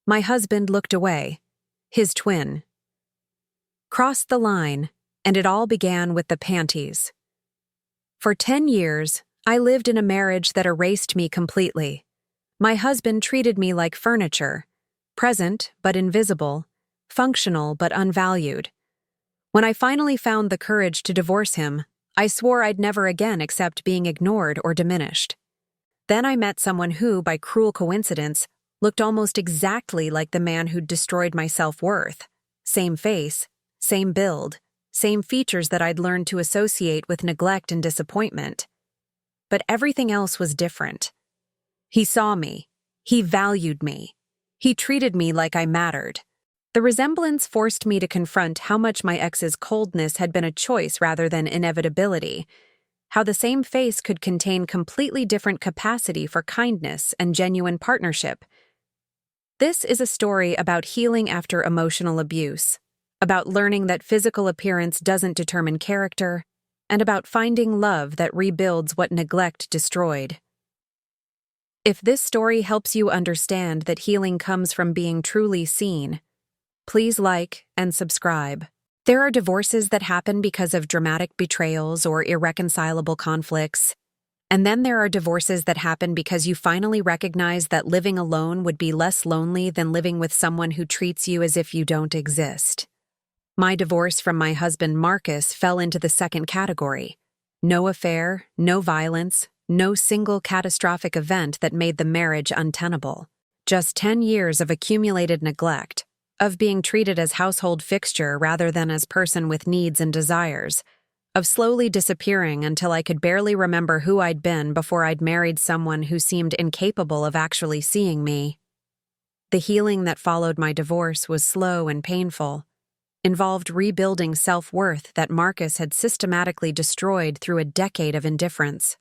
My husband looked away. His twin crossed the line, and it all began with the panties. For 10 years, I lived in a marriage that erased me completely. My husband treated me like furniture, present but invisible, functional but unvalued. When I finally found the courage to divorce him, I swore I'd never again accept being ignored or diminished. Then I met someone who, by cruel coincidence, looked almost exactly like the man who'd destroyed my self-worth. Same face, same build, same features that I'd learned to associate with neglect and disappointment. But everything else was different. He saw me. He valued me. He treated me like I mattered. The resemblance forced me to confront how much my ex's coldness had been a choice rather than inevitability, how the same face could contain completely different capacity for kindness and genuine partnership. This is a story about healing after emotional abuse, about learning that physical appearance doesn't determine character, and about finding love that rebuilds what neglect destroyed. If this story helps you understand that healing comes from being truly seen, please like and subscribe. There are divorces that happen because of dramatic betrayals or irreconcilable conflicts. And then there are divorces that happen because you finally recognize that living alone would be less lonely than living with someone who treats you as if you don't exist. My divorce from my husband Marcus fell into the second category. No affair, no violence, no single catastrophic event that made the marriage untenable. Just 10 years of accumulated neglect, of being treated as household fixture rather than as person with needs and desires, of slowly disappearing until I could barely remember who I'd been before I'd married someone who seemed incapable of actually seeing me. The healing that followed my divorce was slow and painful, involved rebuilding self-worth that Marcus had systematically destroyed through a decade of indifference.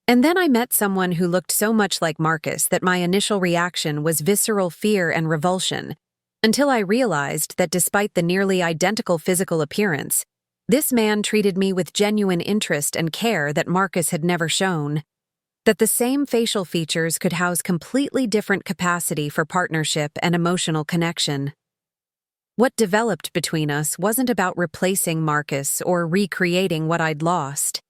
And then I met someone who looked so much like Marcus that my initial reaction was visceral fear and revulsion, until I realized that despite the nearly identical physical appearance, this man treated me with genuine interest and care that Marcus had never shown, that the same facial features could house completely different capacity for partnership and emotional connection. What developed between us wasn't about replacing Marcus or recreating what I'd lost.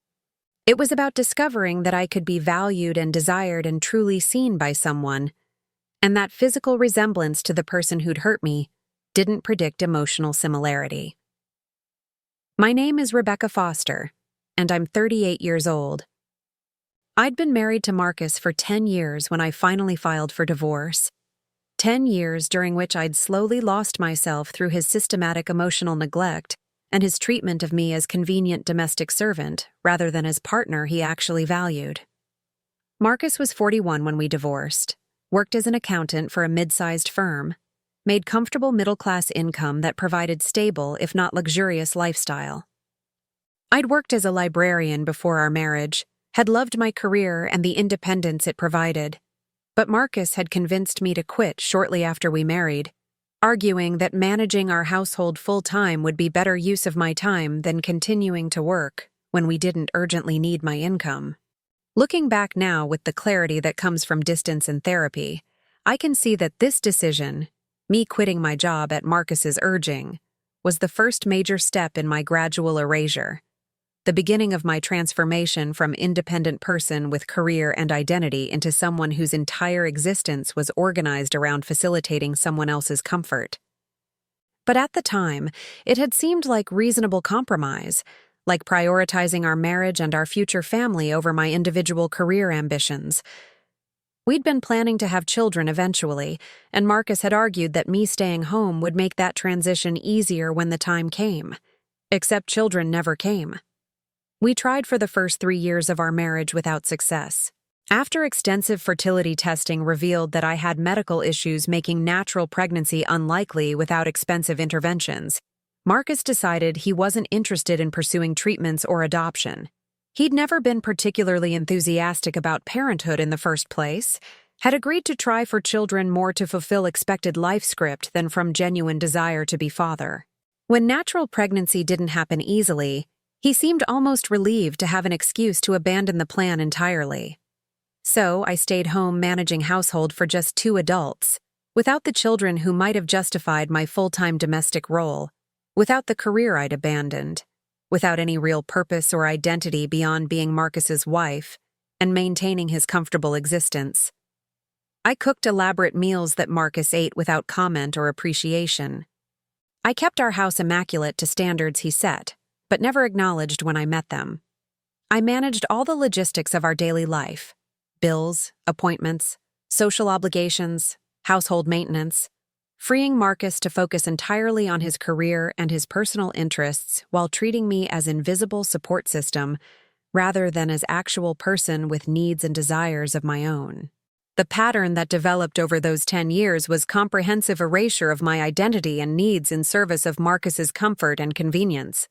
It was about discovering that I could be valued and desired and truly seen by someone, and that physical resemblance to the person who'd hurt me didn't predict emotional similarity. My name is Rebecca Foster, and I'm 38 years old. I'd been married to Marcus for 10 years when I finally filed for divorce. 10 years during which I'd slowly lost myself through his systematic emotional neglect and his treatment of me as convenient domestic servant rather than as partner he actually valued. Marcus was 41 when we divorced, worked as an accountant for a mid-sized firm, made comfortable middle-class income that provided stable, if not luxurious, lifestyle. I'd worked as a librarian before our marriage, had loved my career and the independence it provided, but Marcus had convinced me to quit shortly after we married, arguing that managing our household full-time would be better use of my time than continuing to work when we didn't urgently need my income. Looking back now with the clarity that comes from distance and therapy, I can see that this decision, me quitting my job at Marcus's urging, was the first major step in my gradual erasure, the beginning of my transformation from independent person with career and identity into someone whose entire existence was organized around facilitating someone else's comfort. But at the time, it had seemed like reasonable compromise, like prioritizing our marriage and our future family over my individual career ambitions. We'd been planning to have children eventually, and Marcus had argued that me staying home would make that transition easier when the time came. Except children never came. We tried for the first 3 years of our marriage without success. After extensive fertility testing revealed that I had medical issues making natural pregnancy unlikely without expensive interventions, Marcus decided he wasn't interested in pursuing treatments or adoption. He'd never been particularly enthusiastic about parenthood in the first place, had agreed to try for children more to fulfill expected life script than from genuine desire to be father. When natural pregnancy didn't happen easily, he seemed almost relieved to have an excuse to abandon the plan entirely. So I stayed home managing household for just 2 adults, Without the children who might have justified my full-time domestic role, without the career I'd abandoned, without any real purpose or identity beyond being Marcus's wife and maintaining his comfortable existence. I cooked elaborate meals that Marcus ate without comment or appreciation. I kept our house immaculate to standards he set, but never acknowledged when I met them. I managed all the logistics of our daily life: bills, appointments, social obligations, household maintenance, freeing Marcus to focus entirely on his career and his personal interests while treating me as invisible support system rather than as actual person with needs and desires of my own. The pattern that developed over those 10 years was comprehensive erasure of my identity and needs in service of Marcus's comfort and convenience.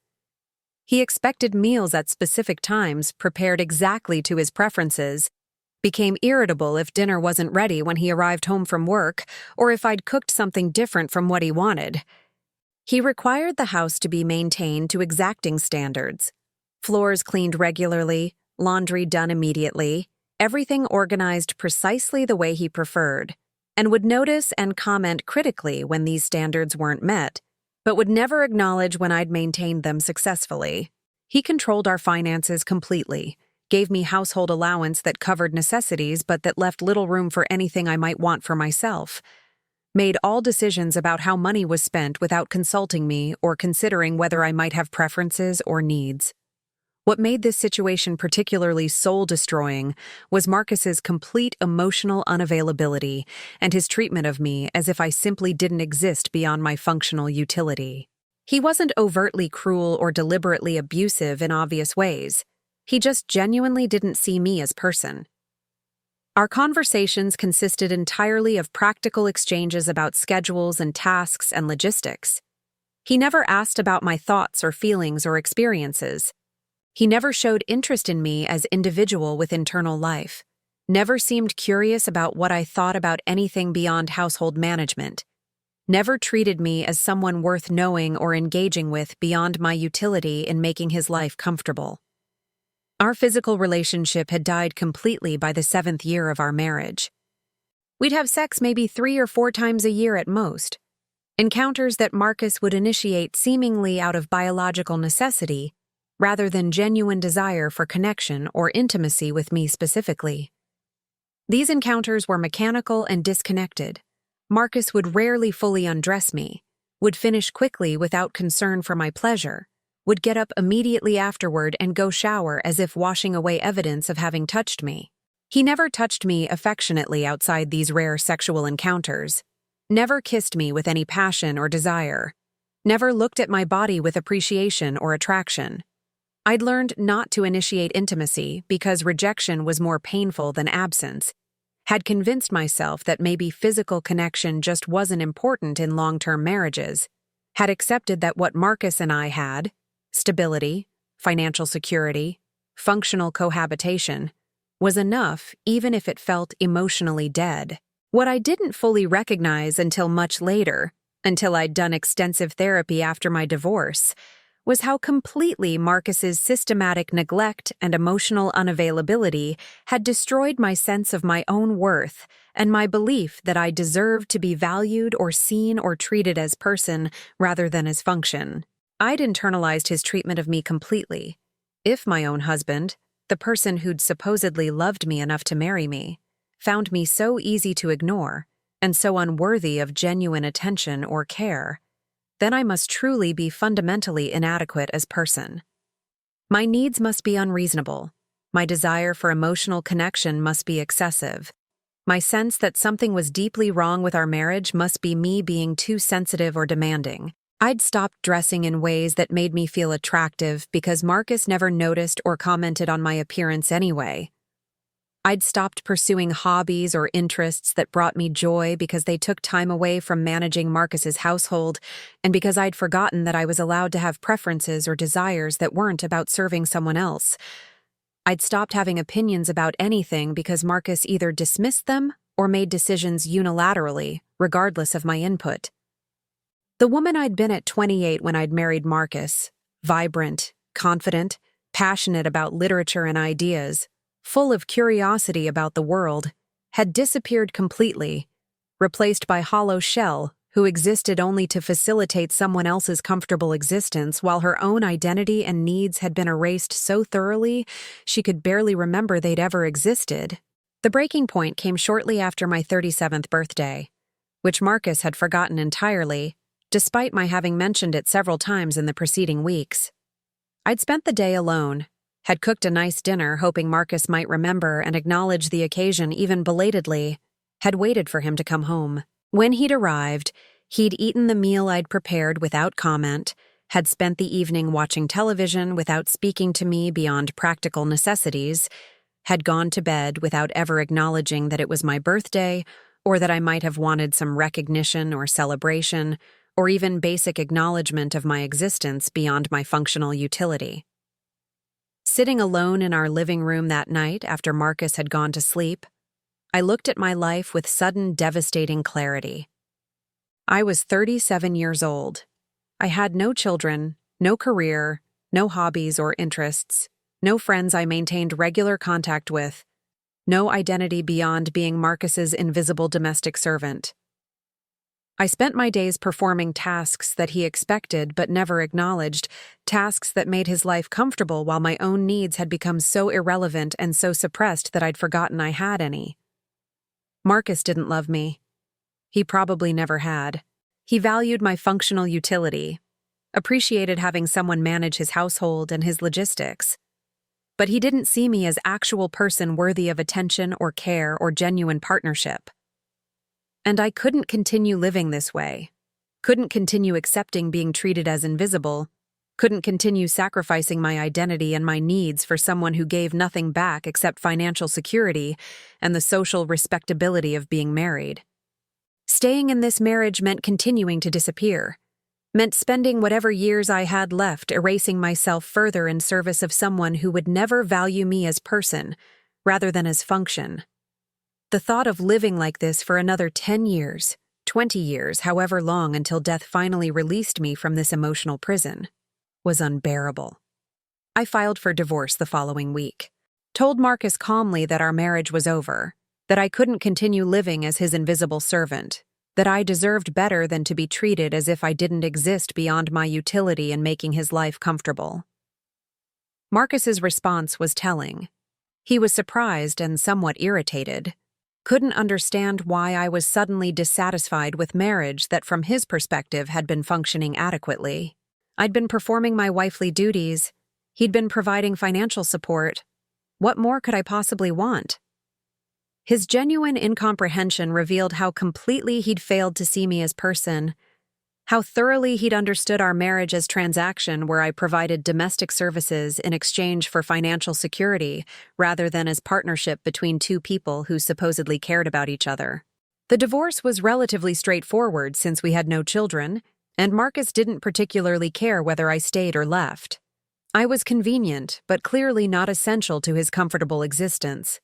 He expected meals at specific times prepared exactly to his preferences, became irritable if dinner wasn't ready when he arrived home from work or if I'd cooked something different from what he wanted. He required the house to be maintained to exacting standards: floors cleaned regularly, laundry done immediately, everything organized precisely the way he preferred, and would notice and comment critically when these standards weren't met, but would never acknowledge when I'd maintained them successfully. He controlled our finances completely, gave me household allowance that covered necessities but that left little room for anything I might want for myself, made all decisions about how money was spent without consulting me or considering whether I might have preferences or needs. What made this situation particularly soul-destroying was Marcus's complete emotional unavailability and his treatment of me as if I simply didn't exist beyond my functional utility. He wasn't overtly cruel or deliberately abusive in obvious ways. He just genuinely didn't see me as person. Our conversations consisted entirely of practical exchanges about schedules and tasks and logistics. He never asked about my thoughts or feelings or experiences. He never showed interest in me as individual with internal life, never seemed curious about what I thought about anything beyond household management, never treated me as someone worth knowing or engaging with beyond my utility in making his life comfortable. Our physical relationship had died completely by the 7th year of our marriage. We'd have sex maybe 3 or 4 times a year at most, encounters that Marcus would initiate seemingly out of biological necessity, rather than genuine desire for connection or intimacy with me specifically. These encounters were mechanical and disconnected. Marcus would rarely fully undress me, would finish quickly without concern for my pleasure, would get up immediately afterward and go shower as if washing away evidence of having touched me. He never touched me affectionately outside these rare sexual encounters, never kissed me with any passion or desire, never looked at my body with appreciation or attraction. I'd learned not to initiate intimacy because rejection was more painful than absence, had convinced myself that maybe physical connection just wasn't important in long-term marriages, had accepted that what Marcus and I had, stability, financial security, functional cohabitation, was enough even if it felt emotionally dead. What I didn't fully recognize until much later, until I'd done extensive therapy after my divorce, was how completely Marcus's systematic neglect and emotional unavailability had destroyed my sense of my own worth and my belief that I deserved to be valued or seen or treated as person rather than as function. I'd internalized his treatment of me completely. If my own husband, the person who'd supposedly loved me enough to marry me, found me so easy to ignore and so unworthy of genuine attention or care, then I must truly be fundamentally inadequate as person. My needs must be unreasonable. My desire for emotional connection must be excessive. My sense that something was deeply wrong with our marriage must be me being too sensitive or demanding. I'd stopped dressing in ways that made me feel attractive because Marcus never noticed or commented on my appearance anyway. I'd stopped pursuing hobbies or interests that brought me joy because they took time away from managing Marcus's household and because I'd forgotten that I was allowed to have preferences or desires that weren't about serving someone else. I'd stopped having opinions about anything because Marcus either dismissed them or made decisions unilaterally, regardless of my input. The woman I'd been at 28 when I'd married Marcus, vibrant, confident, passionate about literature and ideas, full of curiosity about the world, had disappeared completely, replaced by hollow shell, who existed only to facilitate someone else's comfortable existence while her own identity and needs had been erased so thoroughly she could barely remember they'd ever existed. The breaking point came shortly after my 37th birthday, which Marcus had forgotten entirely, despite my having mentioned it several times in the preceding weeks. I'd spent the day alone, had cooked a nice dinner hoping Marcus might remember and acknowledge the occasion even belatedly, had waited for him to come home. When he'd arrived, he'd eaten the meal I'd prepared without comment, had spent the evening watching television without speaking to me beyond practical necessities, had gone to bed without ever acknowledging that it was my birthday or that I might have wanted some recognition or celebration, or even basic acknowledgement of my existence beyond my functional utility. Sitting alone in our living room that night after Marcus had gone to sleep, I looked at my life with sudden devastating clarity. I was 37 years old. I had no children, no career, no hobbies or interests, no friends I maintained regular contact with, no identity beyond being Marcus's invisible domestic servant. I spent my days performing tasks that he expected but never acknowledged, tasks that made his life comfortable while my own needs had become so irrelevant and so suppressed that I'd forgotten I had any. Marcus didn't love me. He probably never had. He valued my functional utility, appreciated having someone manage his household and his logistics. But he didn't see me as actual person worthy of attention or care or genuine partnership. And I couldn't continue living this way, couldn't continue accepting being treated as invisible, couldn't continue sacrificing my identity and my needs for someone who gave nothing back except financial security and the social respectability of being married. Staying in this marriage meant continuing to disappear, meant spending whatever years I had left erasing myself further in service of someone who would never value me as person, rather than as function. The thought of living like this for another 10 years, 20 years, however long until death finally released me from this emotional prison, was unbearable. I filed for divorce the following week, told Marcus calmly that our marriage was over, that I couldn't continue living as his invisible servant, that I deserved better than to be treated as if I didn't exist beyond my utility in making his life comfortable. Marcus's response was telling. He was surprised and somewhat irritated, couldn't understand why I was suddenly dissatisfied with marriage that from his perspective had been functioning adequately. I'd been performing my wifely duties, he'd been providing financial support. What more could I possibly want? His genuine incomprehension revealed how completely he'd failed to see me as person, how thoroughly he'd understood our marriage as transaction where I provided domestic services in exchange for financial security rather than as partnership between two people who supposedly cared about each other. The divorce was relatively straightforward since we had no children, and Marcus didn't particularly care whether I stayed or left. I was convenient, but clearly not essential to his comfortable existence.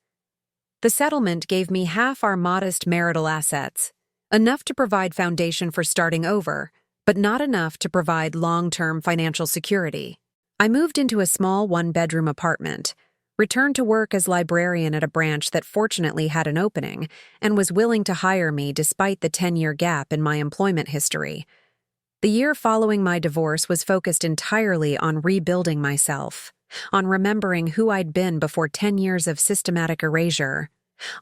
The settlement gave me half our modest marital assets, enough to provide foundation for starting over, but not enough to provide long-term financial security. I moved into a small one-bedroom apartment, returned to work as librarian at a branch that fortunately had an opening and was willing to hire me despite the 10-year gap in my employment history. The year following my divorce was focused entirely on rebuilding myself, on remembering who I'd been before 10 years of systematic erasure,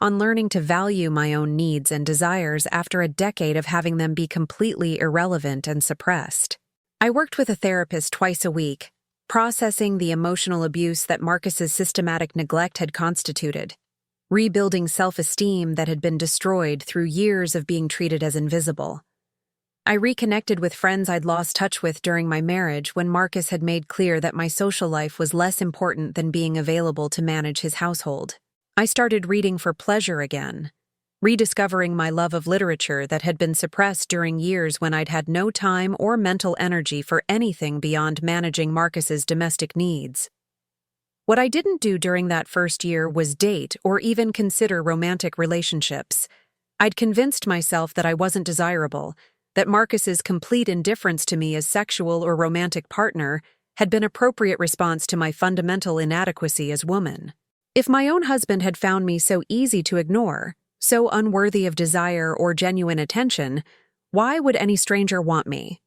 on learning to value my own needs and desires after a decade of having them be completely irrelevant and suppressed. I worked with a therapist twice a week, processing the emotional abuse that Marcus's systematic neglect had constituted, rebuilding self-esteem that had been destroyed through years of being treated as invisible. I reconnected with friends I'd lost touch with during my marriage when Marcus had made clear that my social life was less important than being available to manage his household. I started reading for pleasure again, rediscovering my love of literature that had been suppressed during years when I'd had no time or mental energy for anything beyond managing Marcus's domestic needs. What I didn't do during that first year was date or even consider romantic relationships. I'd convinced myself that I wasn't desirable, that Marcus's complete indifference to me as sexual or romantic partner had been appropriate response to my fundamental inadequacy as woman. If my own husband had found me so easy to ignore, so unworthy of desire or genuine attention, why would any stranger want me?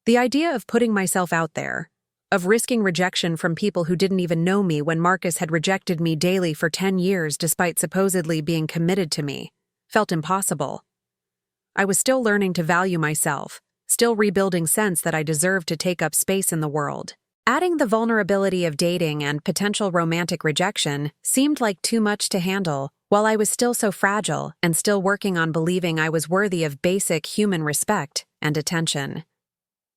The idea of putting myself out there, of risking rejection from people who didn't even know me when Marcus had rejected me daily for 10 years despite supposedly being committed to me, felt impossible. I was still learning to value myself, still rebuilding sense that I deserved to take up space in the world. Adding the vulnerability of dating and potential romantic rejection seemed like too much to handle, while I was still so fragile and still working on believing I was worthy of basic human respect and attention.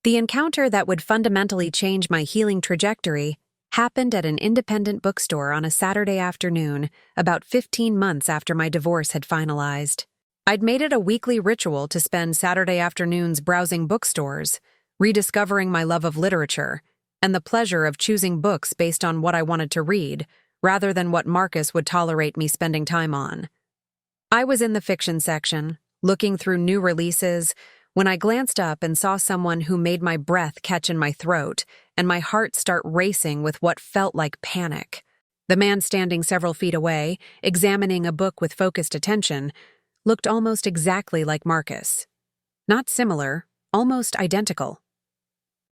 The encounter that would fundamentally change my healing trajectory happened at an independent bookstore on a Saturday afternoon, about 15 months after my divorce had finalized. I'd made it a weekly ritual to spend Saturday afternoons browsing bookstores, rediscovering my love of literature, and the pleasure of choosing books based on what I wanted to read, rather than what Marcus would tolerate me spending time on. I was in the fiction section, looking through new releases, when I glanced up and saw someone who made my breath catch in my throat and my heart start racing with what felt like panic. The man standing several feet away, examining a book with focused attention, looked almost exactly like Marcus. Not similar, almost identical.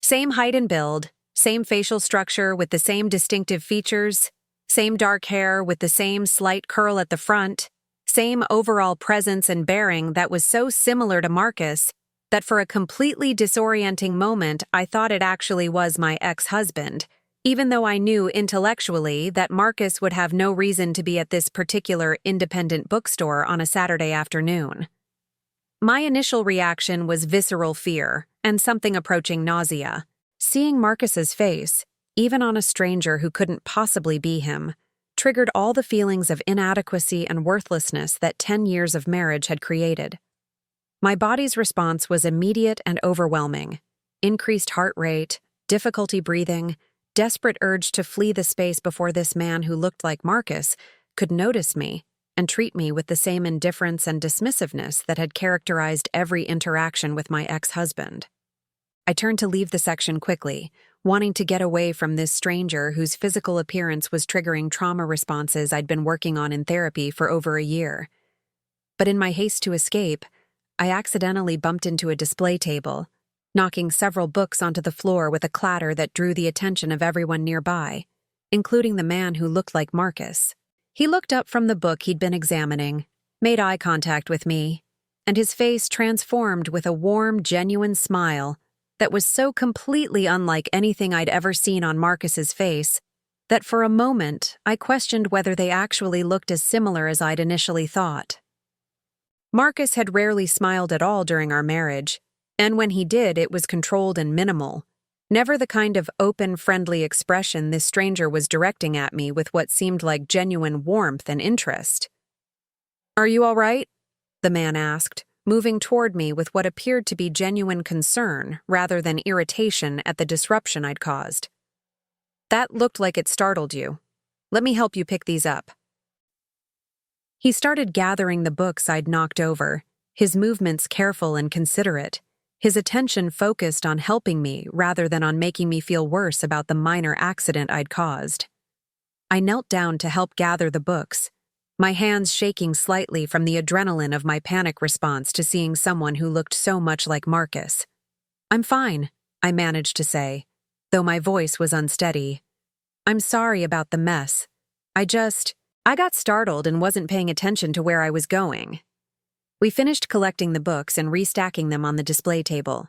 Same height and build, same facial structure with the same distinctive features, same dark hair with the same slight curl at the front, same overall presence and bearing that was so similar to Marcus that for a completely disorienting moment I thought it actually was my ex-husband, even though I knew intellectually that Marcus would have no reason to be at this particular independent bookstore on a Saturday afternoon. My initial reaction was visceral fear and something approaching nausea. Seeing Marcus's face, even on a stranger who couldn't possibly be him, triggered all the feelings of inadequacy and worthlessness that 10 years of marriage had created. My body's response was immediate and overwhelming. Increased heart rate, difficulty breathing, desperate urge to flee the space before this man who looked like Marcus could notice me and treat me with the same indifference and dismissiveness that had characterized every interaction with my ex-husband. I turned to leave the section quickly, wanting to get away from this stranger whose physical appearance was triggering trauma responses I'd been working on in therapy for over a year. But in my haste to escape, I accidentally bumped into a display table, knocking several books onto the floor with a clatter that drew the attention of everyone nearby, including the man who looked like Marcus. He looked up from the book he'd been examining, made eye contact with me, and his face transformed with a warm, genuine smile that was so completely unlike anything I'd ever seen on Marcus's face that for a moment I questioned whether they actually looked as similar as I'd initially thought. Marcus had rarely smiled at all during our marriage, and when he did, it was controlled and minimal, never the kind of open, friendly expression this stranger was directing at me with what seemed like genuine warmth and interest. "Are you all right?" the man asked, moving toward me with what appeared to be genuine concern rather than irritation at the disruption I'd caused. "That looked like it startled you. Let me help you pick these up." He started gathering the books I'd knocked over, his movements careful and considerate, his attention focused on helping me rather than on making me feel worse about the minor accident I'd caused. I knelt down to help gather the books, my hands shaking slightly from the adrenaline of my panic response to seeing someone who looked so much like Marcus. "I'm fine," I managed to say, though my voice was unsteady. "I'm sorry about the mess. I got startled and wasn't paying attention to where I was going." We finished collecting the books and restacking them on the display table.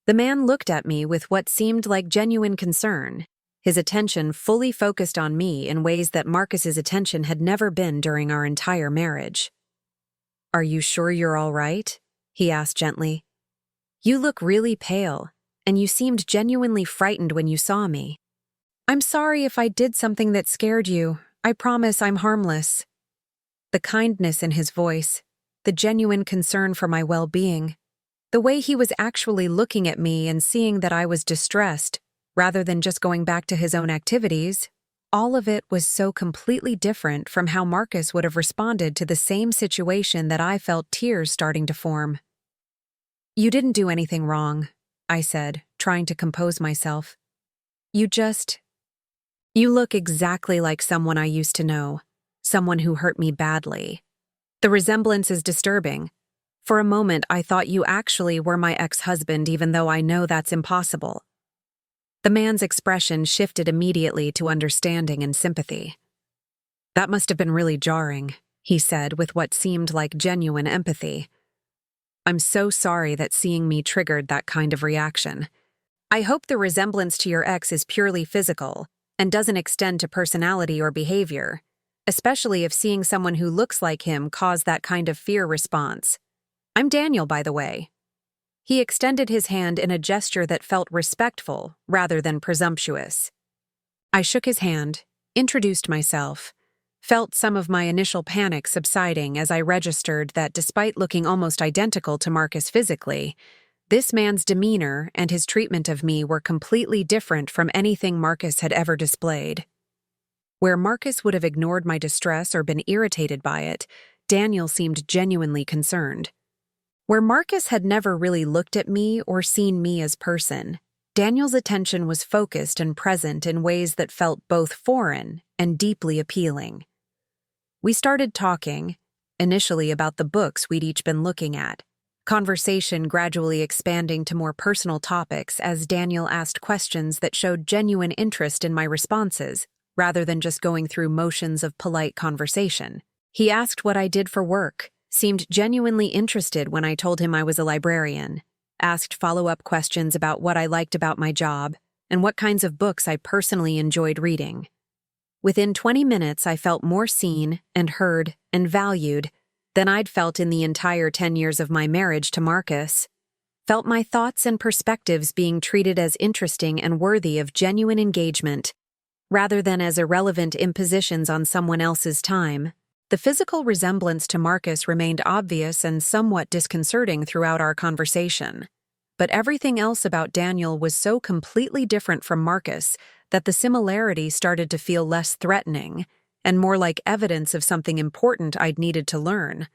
The man looked at me with what seemed like genuine concern, his attention fully focused on me in ways that Marcus's attention had never been during our entire marriage. "Are you sure you're all right?" he asked gently. "You look really pale, and you seemed genuinely frightened when you saw me." "I'm sorry if I did something that scared you. I promise I'm harmless." The kindness in his voice, the genuine concern for my well-being, the way he was actually looking at me and seeing that I was distressed, rather than just going back to his own activities, all of it was so completely different from how Marcus would have responded to the same situation that I felt tears starting to form. "You didn't do anything wrong," I said, trying to compose myself. You look exactly like someone I used to know, someone who hurt me badly." The resemblance is disturbing. For a moment, I thought you actually were my ex-husband, even though I know that's impossible." The man's expression shifted immediately to understanding and sympathy. "That must have been really jarring," he said with what seemed like genuine empathy. "I'm so sorry that seeing me triggered that kind of reaction. I hope the resemblance to your ex is purely physical and doesn't extend to personality or behavior, especially if seeing someone who looks like him caused that kind of fear response. I'm Daniel, by the way." He extended his hand in a gesture that felt respectful rather than presumptuous. I shook his hand, introduced myself, felt some of my initial panic subsiding as I registered that despite looking almost identical to Marcus physically, this man's demeanor and his treatment of me were completely different from anything Marcus had ever displayed. Where Marcus would have ignored my distress or been irritated by it, Daniel seemed genuinely concerned. Where Marcus had never really looked at me or seen me as person, Daniel's attention was focused and present in ways that felt both foreign and deeply appealing. We started talking, initially about the books we'd each been looking at, conversation gradually expanding to more personal topics as Daniel asked questions that showed genuine interest in my responses, rather than just going through motions of polite conversation. He asked what I did for work, seemed genuinely interested when I told him I was a librarian, asked follow-up questions about what I liked about my job and what kinds of books I personally enjoyed reading. Within 20 minutes, I felt more seen and heard and valued than I'd felt in the entire 10 years of my marriage to Marcus. Felt my thoughts and perspectives being treated as interesting and worthy of genuine engagement, rather than as irrelevant impositions on someone else's time. The physical resemblance to Marcus remained obvious and somewhat disconcerting throughout our conversation. But everything else about Daniel was so completely different from Marcus that the similarity started to feel less threatening and more like evidence of something important I'd needed to learn.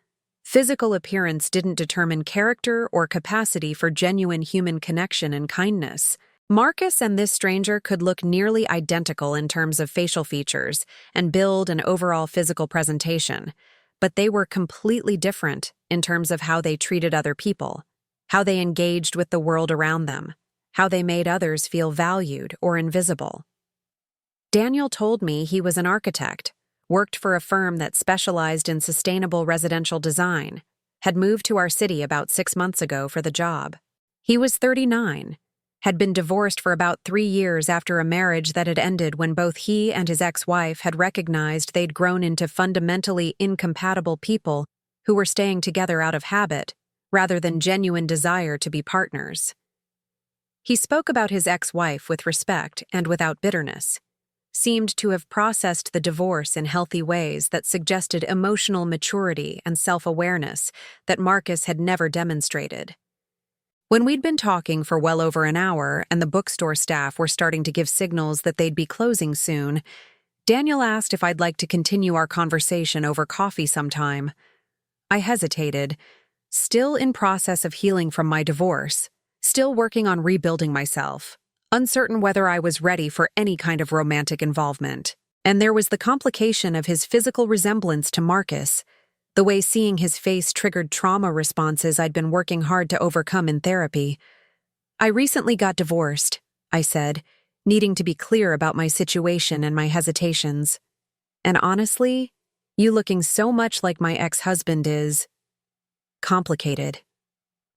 Physical appearance didn't determine character or capacity for genuine human connection and kindness. Marcus and this stranger could look nearly identical in terms of facial features and build and overall physical presentation, but they were completely different in terms of how they treated other people, how they engaged with the world around them, how they made others feel valued or invisible. Daniel told me he was an architect, worked for a firm that specialized in sustainable residential design, had moved to our city about 6 months ago for the job. He was 39, had been divorced for about 3 years after a marriage that had ended when both he and his ex-wife had recognized they'd grown into fundamentally incompatible people who were staying together out of habit, rather than genuine desire to be partners. He spoke about his ex-wife with respect and without bitterness, seemed to have processed the divorce in healthy ways that suggested emotional maturity and self-awareness that Marcus had never demonstrated. When we'd been talking for well over an hour and the bookstore staff were starting to give signals that they'd be closing soon, Daniel asked if I'd like to continue our conversation over coffee sometime. I hesitated, still in process of healing from my divorce, still working on rebuilding myself, uncertain whether I was ready for any kind of romantic involvement. And there was the complication of his physical resemblance to Marcus, the way seeing his face triggered trauma responses I'd been working hard to overcome in therapy. "I recently got divorced," I said, needing to be clear about my situation and my hesitations. "And honestly, you looking so much like my ex-husband is complicated.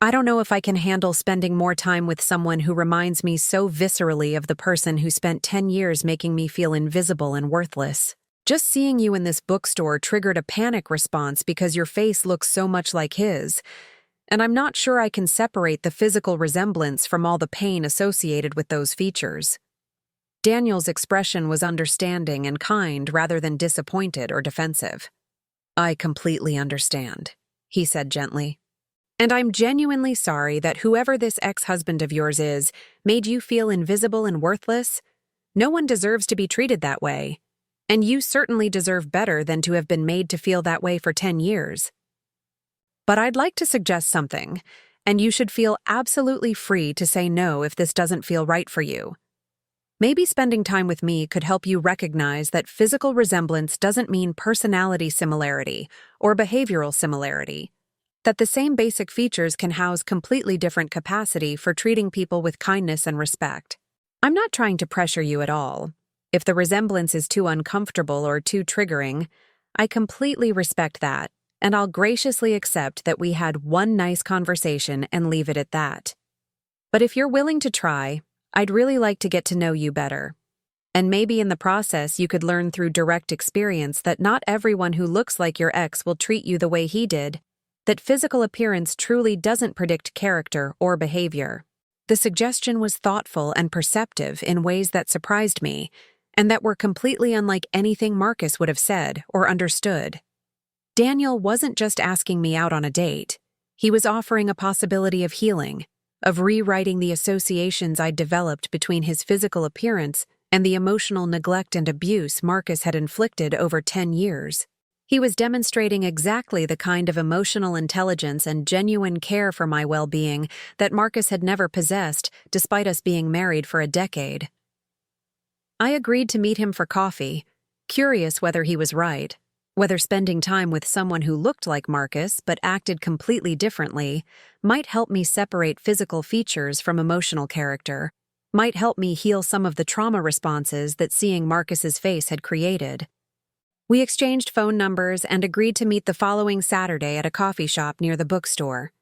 I don't know if I can handle spending more time with someone who reminds me so viscerally of the person who spent 10 years making me feel invisible and worthless. Just seeing you in this bookstore triggered a panic response because your face looks so much like his, and I'm not sure I can separate the physical resemblance from all the pain associated with those features." Daniel's expression was understanding and kind rather than disappointed or defensive. "I completely understand," he said gently. "And I'm genuinely sorry that whoever this ex-husband of yours is made you feel invisible and worthless. No one deserves to be treated that way. And you certainly deserve better than to have been made to feel that way for 10 years. But I'd like to suggest something, and you should feel absolutely free to say no if this doesn't feel right for you. Maybe spending time with me could help you recognize that physical resemblance doesn't mean personality similarity or behavioral similarity, that the same basic features can house completely different capacity for treating people with kindness and respect. I'm not trying to pressure you at all. If the resemblance is too uncomfortable or too triggering, I completely respect that, and I'll graciously accept that we had one nice conversation and leave it at that. But if you're willing to try, I'd really like to get to know you better. And maybe in the process you could learn through direct experience that not everyone who looks like your ex will treat you the way he did, that physical appearance truly doesn't predict character or behavior. The suggestion was thoughtful and perceptive in ways that surprised me, and that were completely unlike anything Marcus would have said or understood. Daniel wasn't just asking me out on a date. He was offering a possibility of healing, of rewriting the associations I'd developed between his physical appearance and the emotional neglect and abuse Marcus had inflicted over 10 years. He was demonstrating exactly the kind of emotional intelligence and genuine care for my well-being that Marcus had never possessed, despite us being married for a decade. I agreed to meet him for coffee, curious whether he was right, whether spending time with someone who looked like Marcus but acted completely differently might help me separate physical features from emotional character, might help me heal some of the trauma responses that seeing Marcus's face had created. We exchanged phone numbers and agreed to meet the following Saturday at a coffee shop near the bookstore.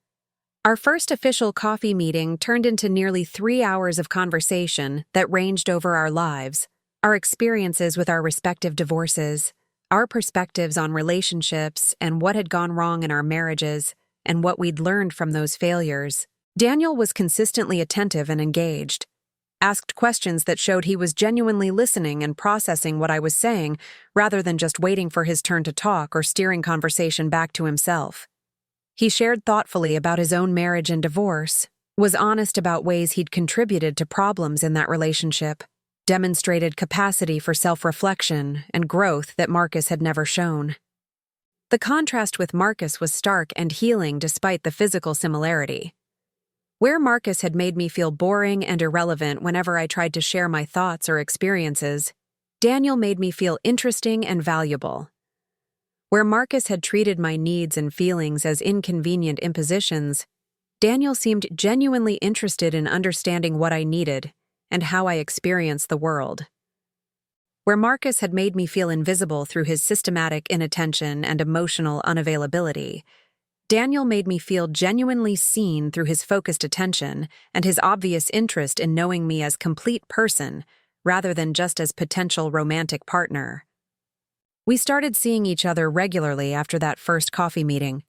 Our first official coffee meeting turned into nearly 3 hours of conversation that ranged over our lives, our experiences with our respective divorces, our perspectives on relationships and what had gone wrong in our marriages, and what we'd learned from those failures. Daniel was consistently attentive and engaged, asked questions that showed he was genuinely listening and processing what I was saying rather than just waiting for his turn to talk or steering conversation back to himself. He shared thoughtfully about his own marriage and divorce, was honest about ways he'd contributed to problems in that relationship, demonstrated capacity for self-reflection and growth that Marcus had never shown. The contrast with Marcus was stark and healing despite the physical similarity. Where Marcus had made me feel boring and irrelevant whenever I tried to share my thoughts or experiences, Daniel made me feel interesting and valuable. Where Marcus had treated my needs and feelings as inconvenient impositions, Daniel seemed genuinely interested in understanding what I needed and how I experienced the world. Where Marcus had made me feel invisible through his systematic inattention and emotional unavailability, Daniel made me feel genuinely seen through his focused attention and his obvious interest in knowing me as complete person rather than just as potential romantic partner. We started seeing each other regularly after that first coffee meeting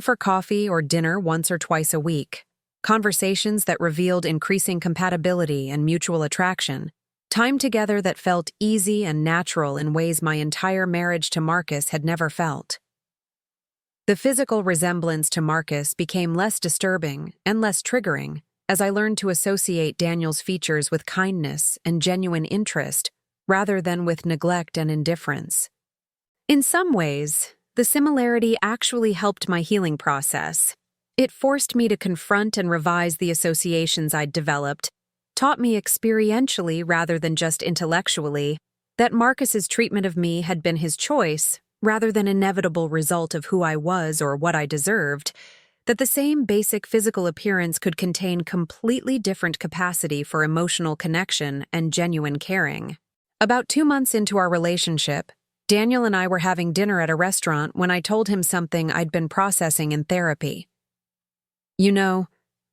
for coffee or dinner once or twice a week, conversations that revealed increasing compatibility and mutual attraction, time together that felt easy and natural in ways my entire marriage to Marcus had never felt. The physical resemblance to Marcus became less disturbing and less triggering as I learned to associate Daniel's features with kindness and genuine interest rather than with neglect and indifference. In some ways, the similarity actually helped my healing process. It forced me to confront and revise the associations I'd developed, taught me experientially rather than just intellectually that Marcus's treatment of me had been his choice rather than an inevitable result of who I was or what I deserved, that the same basic physical appearance could contain completely different capacity for emotional connection and genuine caring. About 2 months into our relationship, Daniel and I were having dinner at a restaurant when I told him something I'd been processing in therapy. You know,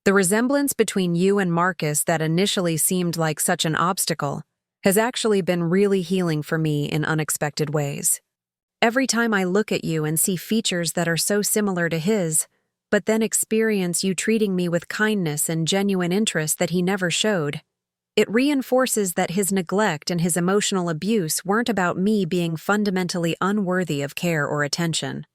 the resemblance between you and Marcus that initially seemed like such an obstacle has actually been really healing for me in unexpected ways. Every time I look at you and see features that are so similar to his, but then experience you treating me with kindness and genuine interest that he never showed, it reinforces that his neglect and his emotional abuse weren't about me being fundamentally unworthy of care or attention.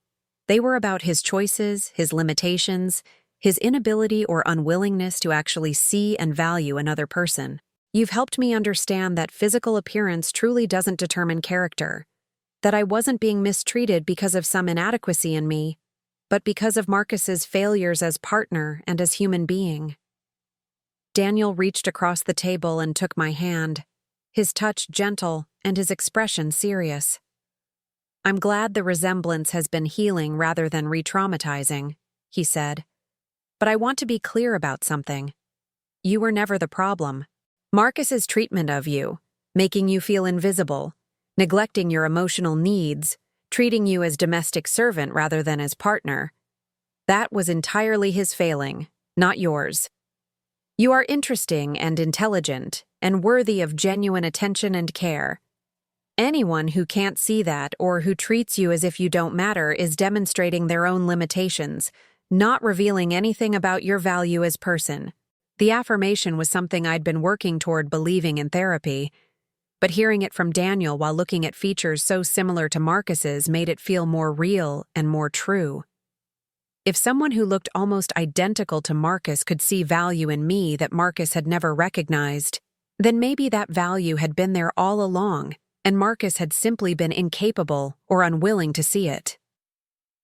They were about his choices, his limitations, his inability or unwillingness to actually see and value another person. You've helped me understand that physical appearance truly doesn't determine character, that I wasn't being mistreated because of some inadequacy in me, but because of Marcus's failures as partner and as human being. Daniel reached across the table and took my hand, his touch gentle and his expression serious. "I'm glad the resemblance has been healing rather than re-traumatizing," he said. "But I want to be clear about something. You were never the problem. Marcus's treatment of you, making you feel invisible, neglecting your emotional needs, treating you as domestic servant rather than as partner, that was entirely his failing, not yours. You are interesting and intelligent and worthy of genuine attention and care. Anyone who can't see that or who treats you as if you don't matter is demonstrating their own limitations, not revealing anything about your value as person." The affirmation was something I'd been working toward believing in therapy, but hearing it from Daniel while looking at features so similar to Marcus's made it feel more real and more true. If someone who looked almost identical to Marcus could see value in me that Marcus had never recognized, then maybe that value had been there all along, and Marcus had simply been incapable or unwilling to see it.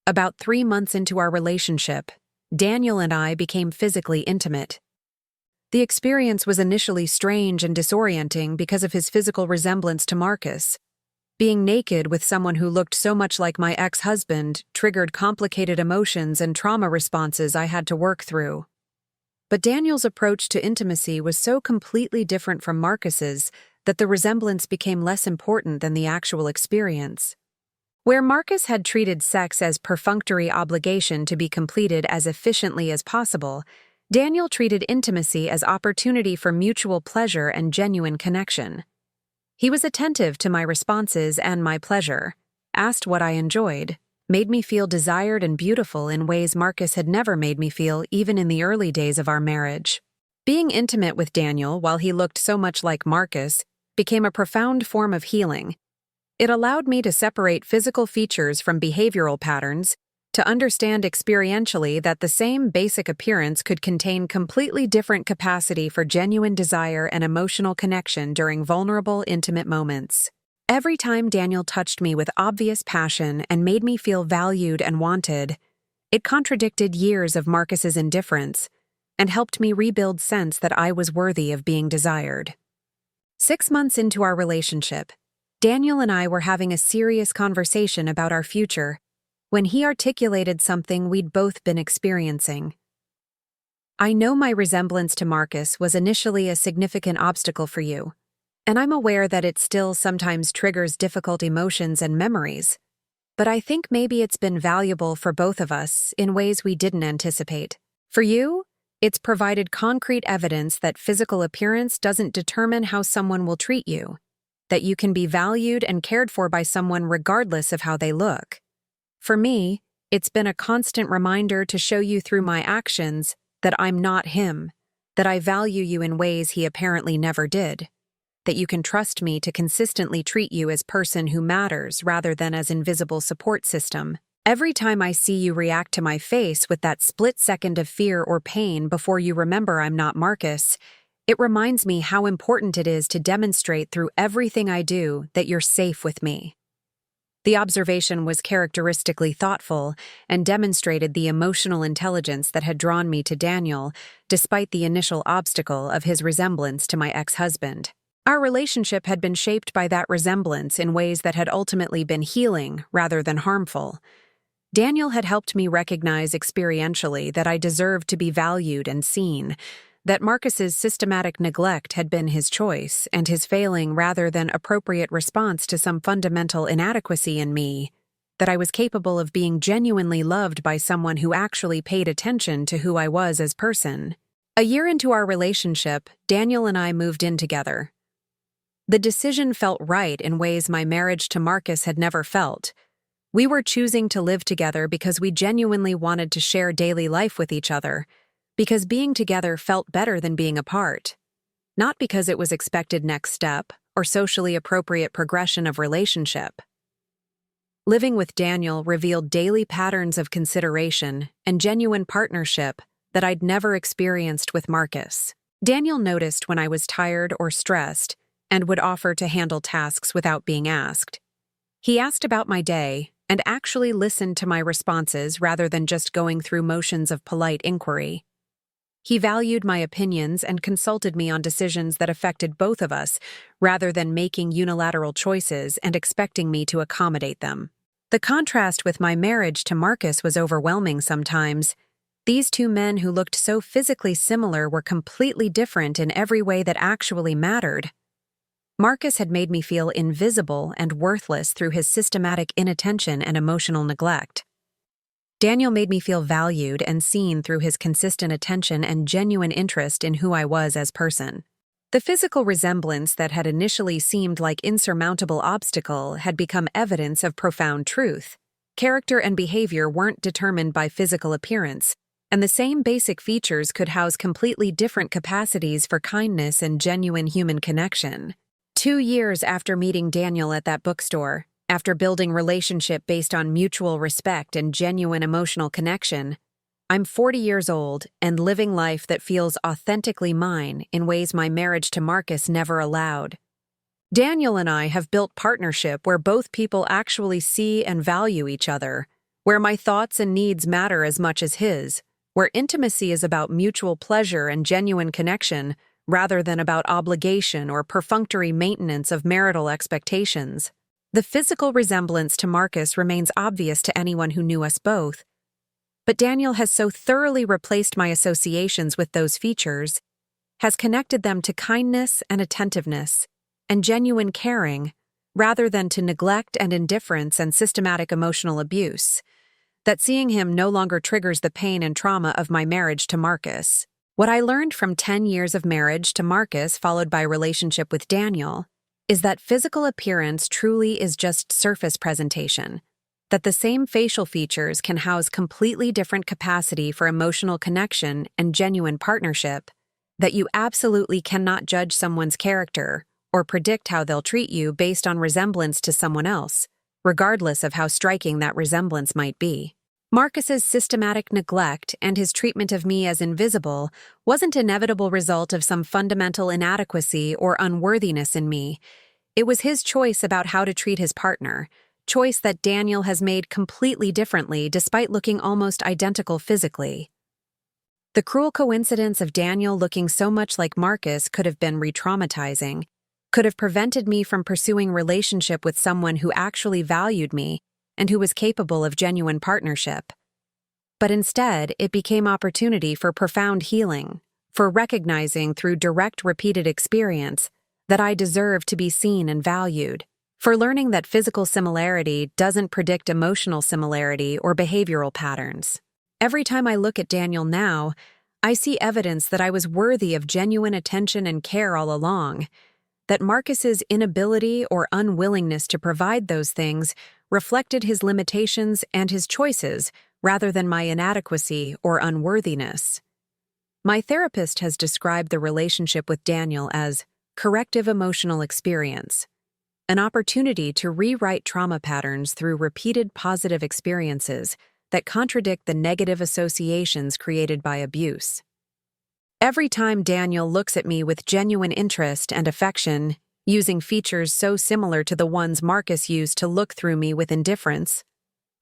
About 3 months into our relationship, Daniel and I became physically intimate. The experience was initially strange and disorienting because of his physical resemblance to Marcus. Being naked with someone who looked so much like my ex-husband triggered complicated emotions and trauma responses I had to work through. But Daniel's approach to intimacy was so completely different from Marcus's that the resemblance became less important than the actual experience. Where Marcus had treated sex as perfunctory obligation to be completed as efficiently as possible, Daniel treated intimacy as opportunity for mutual pleasure and genuine connection. He was attentive to my responses and my pleasure, asked what I enjoyed, made me feel desired and beautiful in ways Marcus had never made me feel even in the early days of our marriage. Being intimate with Daniel while he looked so much like Marcus became a profound form of healing. It allowed me to separate physical features from behavioral patterns, to understand experientially that the same basic appearance could contain completely different capacity for genuine desire and emotional connection during vulnerable, intimate moments. Every time Daniel touched me with obvious passion and made me feel valued and wanted, it contradicted years of Marcus's indifference and helped me rebuild sense that I was worthy of being desired. 6 months into our relationship, Daniel and I were having a serious conversation about our future when he articulated something we'd both been experiencing. "I know my resemblance to Marcus was initially a significant obstacle for you, and I'm aware that it still sometimes triggers difficult emotions and memories, but I think maybe it's been valuable for both of us in ways we didn't anticipate. For you, it's provided concrete evidence that physical appearance doesn't determine how someone will treat you, that you can be valued and cared for by someone regardless of how they look. For me, it's been a constant reminder to show you through my actions that I'm not him, that I value you in ways he apparently never did, that you can trust me to consistently treat you as person who matters rather than as invisible support system. Every time I see you react to my face with that split second of fear or pain before you remember I'm not Marcus, it reminds me how important it is to demonstrate through everything I do that you're safe with me." The observation was characteristically thoughtful and demonstrated the emotional intelligence that had drawn me to Daniel, despite the initial obstacle of his resemblance to my ex-husband. Our relationship had been shaped by that resemblance in ways that had ultimately been healing rather than harmful. Daniel had helped me recognize experientially that I deserved to be valued and seen, that Marcus's systematic neglect had been his choice and his failing rather than appropriate response to some fundamental inadequacy in me, that I was capable of being genuinely loved by someone who actually paid attention to who I was as person. A year into our relationship, Daniel and I moved in together. The decision felt right in ways my marriage to Marcus had never felt. We were choosing to live together because we genuinely wanted to share daily life with each other, because being together felt better than being apart. Not because it was expected next step or socially appropriate progression of relationship. Living with Daniel revealed daily patterns of consideration and genuine partnership that I'd never experienced with Marcus. Daniel noticed when I was tired or stressed and would offer to handle tasks without being asked. He asked about my day and actually listened to my responses rather than just going through motions of polite inquiry. He valued my opinions and consulted me on decisions that affected both of us, rather than making unilateral choices and expecting me to accommodate them. The contrast with my marriage to Marcus was overwhelming sometimes. These two men who looked so physically similar were completely different in every way that actually mattered. Marcus had made me feel invisible and worthless through his systematic inattention and emotional neglect. Daniel made me feel valued and seen through his consistent attention and genuine interest in who I was as person. The physical resemblance that had initially seemed like insurmountable obstacle had become evidence of profound truth. Character and behavior weren't determined by physical appearance, and the same basic features could house completely different capacities for kindness and genuine human connection. 2 years after meeting Daniel at that bookstore, after building relationship based on mutual respect and genuine emotional connection, I'm 40 years old and living life that feels authentically mine in ways my marriage to Marcus never allowed. Daniel and I have built partnership where both people actually see and value each other, where my thoughts and needs matter as much as his, where intimacy is about mutual pleasure and genuine connection rather than about obligation or perfunctory maintenance of marital expectations. The physical resemblance to Marcus remains obvious to anyone who knew us both, but Daniel has so thoroughly replaced my associations with those features, has connected them to kindness and attentiveness, and genuine caring, rather than to neglect and indifference and systematic emotional abuse, that seeing him no longer triggers the pain and trauma of my marriage to Marcus. What I learned from 10 years of marriage to Marcus followed by relationship with Daniel is that physical appearance truly is just surface presentation, that the same facial features can house completely different capacity for emotional connection and genuine partnership, that you absolutely cannot judge someone's character or predict how they'll treat you based on resemblance to someone else, regardless of how striking that resemblance might be. Marcus's systematic neglect and his treatment of me as invisible wasn't an inevitable result of some fundamental inadequacy or unworthiness in me. It was his choice about how to treat his partner, choice that Daniel has made completely differently despite looking almost identical physically. The cruel coincidence of Daniel looking so much like Marcus could have been re-traumatizing, could have prevented me from pursuing relationship with someone who actually valued me and who was capable of genuine partnership. But instead, it became opportunity for profound healing, for recognizing through direct repeated experience that I deserve to be seen and valued, for learning that physical similarity doesn't predict emotional similarity or behavioral patterns. Every time I look at Daniel now, I see evidence that I was worthy of genuine attention and care all along, that Marcus's inability or unwillingness to provide those things reflected his limitations and his choices rather than my inadequacy or unworthiness. My therapist has described the relationship with Daniel as corrective emotional experience, an opportunity to rewrite trauma patterns through repeated positive experiences that contradict the negative associations created by abuse. Every time Daniel looks at me with genuine interest and affection, using features so similar to the ones Marcus used to look through me with indifference,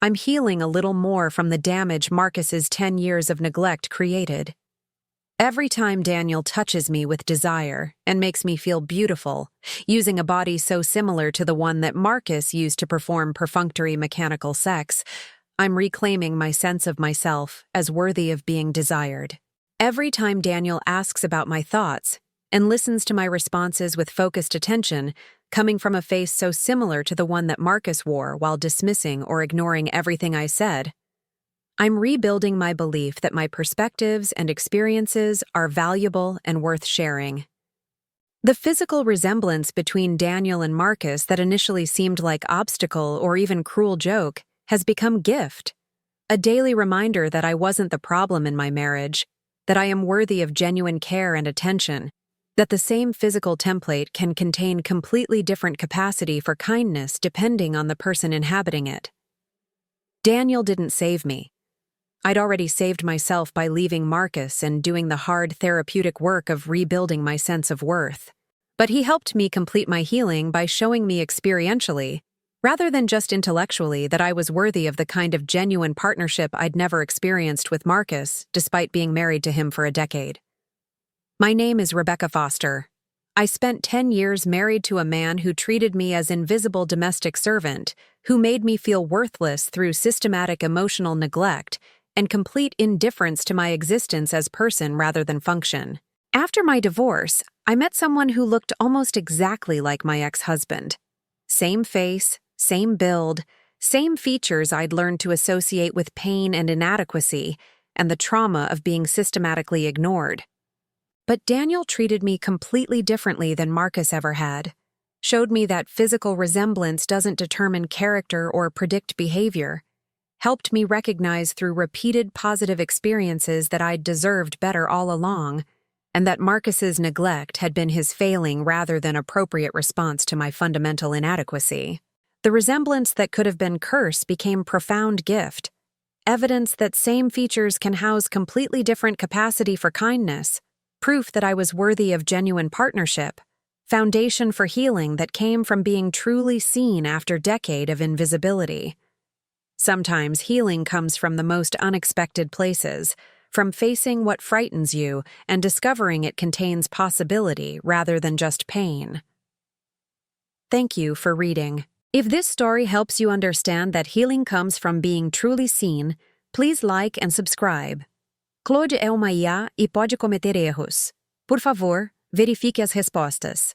I'm healing a little more from the damage Marcus's 10 years of neglect created. Every time Daniel touches me with desire and makes me feel beautiful, using a body so similar to the one that Marcus used to perform perfunctory mechanical sex, I'm reclaiming my sense of myself as worthy of being desired. Every time Daniel asks about my thoughts and listens to my responses with focused attention, coming from a face so similar to the one that Marcus wore while dismissing or ignoring everything I said, I'm rebuilding my belief that my perspectives and experiences are valuable and worth sharing. The physical resemblance between Daniel and Marcus that initially seemed like obstacle or even cruel joke has become gift, a daily reminder that I wasn't the problem in my marriage, that I am worthy of genuine care and attention, that the same physical template can contain completely different capacity for kindness depending on the person inhabiting it. Daniel didn't save me. I'd already saved myself by leaving Marcus and doing the hard therapeutic work of rebuilding my sense of worth. But he helped me complete my healing by showing me experientially rather than just intellectually that I was worthy of the kind of genuine partnership I'd never experienced with Marcus, despite being married to him for a decade. My name is Rebecca Foster. I spent 10 years married to a man who treated me as invisible domestic servant, who made me feel worthless through systematic emotional neglect and complete indifference to my existence as person rather than function. After my divorce, I met someone who looked almost exactly like my ex-husband. Same face, same build, same features I'd learned to associate with pain and inadequacy and the trauma of being systematically ignored. But Daniel treated me completely differently than Marcus ever had, showed me that physical resemblance doesn't determine character or predict behavior, helped me recognize through repeated positive experiences that I'd deserved better all along, and that Marcus's neglect had been his failing rather than appropriate response to my fundamental inadequacy. The resemblance that could have been curse became profound gift, evidence that same features can house completely different capacity for kindness, proof that I was worthy of genuine partnership, foundation for healing that came from being truly seen after a decade of invisibility. Sometimes healing comes from the most unexpected places, from facing what frightens you and discovering it contains possibility rather than just pain. Thank you for reading. If this story helps you understand that healing comes from being truly seen, please like and subscribe. Claude é uma IA e pode cometer erros. Por favor, verifique as respostas.